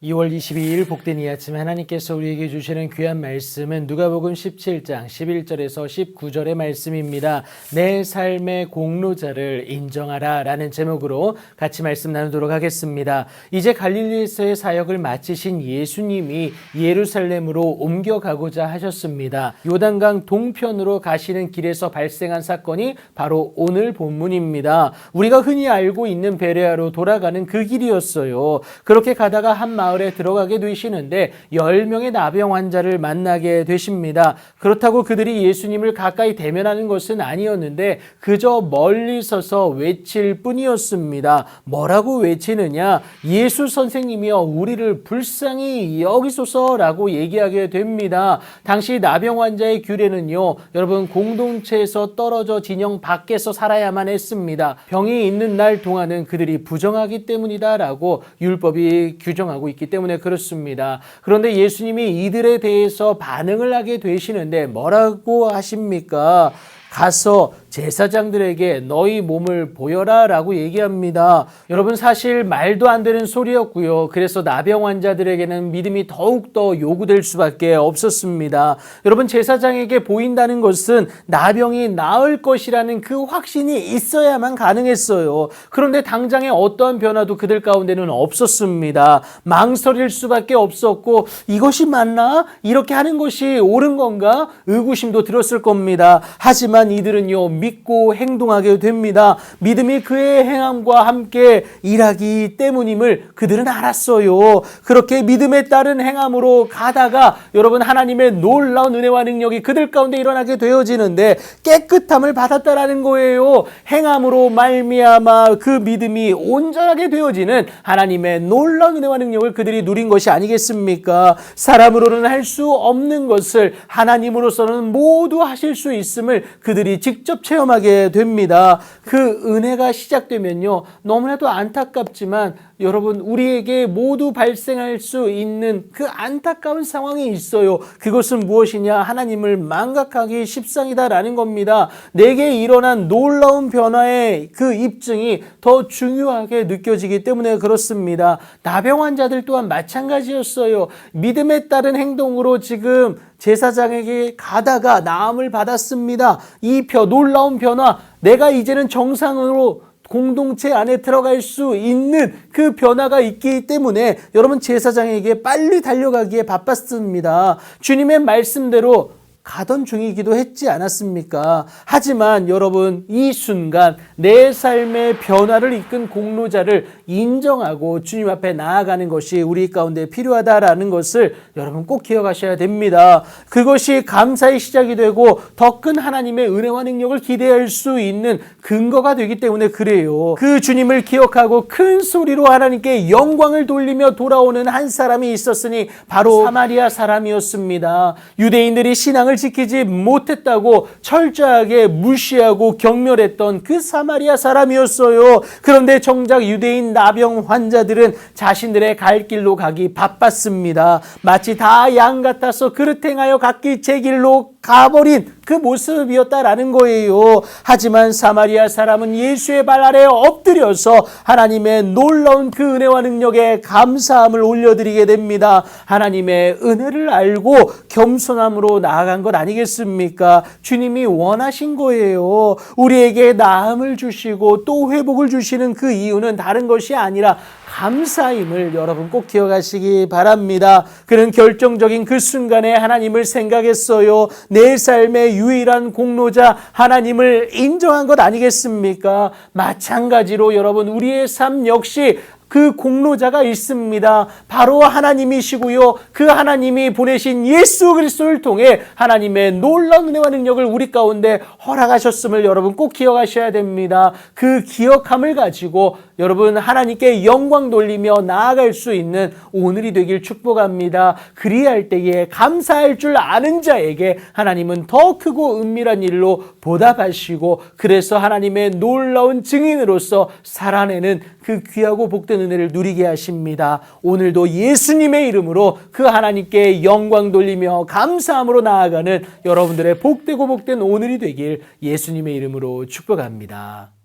2월 22일 복된 이 아침 하나님께서 우리에게 주시는 귀한 말씀은 누가복음 17장 11절에서 19절의 말씀입니다. 내 삶의 공로자를 인정하라 라는 제목으로 같이 말씀 나누도록 하겠습니다. 이제 갈릴리에서의 사역을 마치신 예수님이 예루살렘으로 옮겨가고자 하셨습니다. 요단강 동편으로 가시는 길에서 발생한 사건이 바로 오늘 본문입니다. 우리가 흔히 알고 있는 베레아로 돌아가는 그 길이었어요. 그렇게 가다가 한 마을에 들어가게 되시는데 10명의 나병 환자를 만나게 되십니다. 그렇다고 그들이 예수님을 가까이 대면하는 것은 아니었는데 그저 멀리 서서 외칠 뿐이었습니다. 뭐라고 외치느냐? 예수 선생님이여 우리를 불쌍히 여기소서라고 얘기하게 됩니다. 당시 나병 환자의 규례는요, 여러분 공동체에서 떨어져 진영 밖에서 살아야만 했습니다. 병이 있는 날 동안은 그들이 부정하기 때문이다라고 율법이 규정하고 있기 때문에 그렇습니다. 그런데 예수님이 이들에 대해서 반응을 하게 되시는데 뭐라고 하십니까? 가서 제사장들에게 너희 몸을 보여라 라고 얘기합니다. 여러분 사실 말도 안 되는 소리였고요. 그래서 나병 환자들에게는 믿음이 더욱더 요구될 수밖에 없었습니다. 여러분 제사장에게 보인다는 것은 나병이 나을 것이라는 그 확신이 있어야만 가능했어요. 그런데 당장에 어떠한 변화도 그들 가운데는 없었습니다. 망설일 수밖에 없었고 이것이 맞나? 이렇게 하는 것이 옳은 건가? 의구심도 들었을 겁니다. 하지만 이들은요 믿고 행동하게 됩니다. 믿음이 그의 행함과 함께 일하기 때문임을 그들은 알았어요. 그렇게 믿음에 따른 행함으로 가다가 여러분 하나님의 놀라운 은혜와 능력이 그들 가운데 일어나게 되어지는데 깨끗함을 받았다라는 거예요. 행함으로 말미암아 그 믿음이 온전하게 되어지는 하나님의 놀라운 은혜와 능력을 그들이 누린 것이 아니겠습니까? 사람으로는 할 수 없는 것을 하나님으로서는 모두 하실 수 있음을 그들이 직접 체험하게 됩니다. 그 은혜가 시작되면요, 너무나도 안타깝지만 여러분 우리에게 모두 발생할 수 있는 그 안타까운 상황이 있어요. 그것은 무엇이냐? 하나님을 망각하기 십상이다라는 겁니다. 내게 일어난 놀라운 변화의 그 입증이 더 중요하게 느껴지기 때문에 그렇습니다. 나병 환자들 또한 마찬가지였어요. 믿음에 따른 행동으로 지금 제사장에게 가다가 나음을 받았습니다. 이 놀라운 변화, 내가 이제는 정상으로 공동체 안에 들어갈 수 있는 그 변화가 있기 때문에 여러분 제사장에게 빨리 달려가기에 바빴습니다. 주님의 말씀대로 가던 중이기도 했지 않았습니까? 하지만 여러분 이 순간 내 삶의 변화를 이끈 공로자를 인정하고 주님 앞에 나아가는 것이 우리 가운데 필요하다라는 것을 여러분 꼭 기억하셔야 됩니다. 그것이 감사의 시작이 되고 더 큰 하나님의 은혜와 능력을 기대할 수 있는 근거가 되기 때문에 그래요. 그 주님을 기억하고 큰 소리로 하나님께 영광을 돌리며 돌아오는 한 사람이 있었으니 바로 사마리아 사람이었습니다. 유대인들이 신앙을 지키지 못했다고 철저하게 무시하고 경멸했던 그 사마리아 사람이었어요. 그런데 정작 유대인 나병 환자들은 자신들의 갈 길로 가기 바빴습니다. 마치 다 양 같아서 그릇 행하여 각기 제 길로 가버린 그 모습이었다라는 거예요. 하지만 사마리아 사람은 예수의 발 아래에 엎드려서 하나님의 놀라운 그 은혜와 능력에 감사함을 올려드리게 됩니다. 하나님의 은혜를 알고 겸손함으로 나아간 것 아니겠습니까? 주님이 원하신 거예요. 우리에게 나음을 주시고 또 회복을 주시는 그 이유는 다른 것이 아니라 감사임을 여러분 꼭 기억하시기 바랍니다. 그는 결정적인 그 순간에 하나님을 생각했어요. 내 삶의 유일한 공로자 하나님을 인정한 것 아니겠습니까? 마찬가지로 여러분 우리의 삶 역시 그 공로자가 있습니다. 바로 하나님이시고요. 그 하나님이 보내신 예수 그리스도를 통해 하나님의 놀라운 은혜와 능력을 우리 가운데 허락하셨음을 여러분 꼭 기억하셔야 됩니다. 그 기억함을 가지고 여러분 하나님께 영광 돌리며 나아갈 수 있는 오늘이 되길 축복합니다. 그리할 때에 감사할 줄 아는 자에게 하나님은 더 크고 은밀한 일로 보답하시고 그래서 하나님의 놀라운 증인으로서 살아내는 그 귀하고 복된 은혜를 누리게 하십니다. 오늘도 예수님의 이름으로 그 하나님께 영광 돌리며 감사함으로 나아가는 여러분들의 복되고 복된 오늘이 되길 예수님의 이름으로 축복합니다.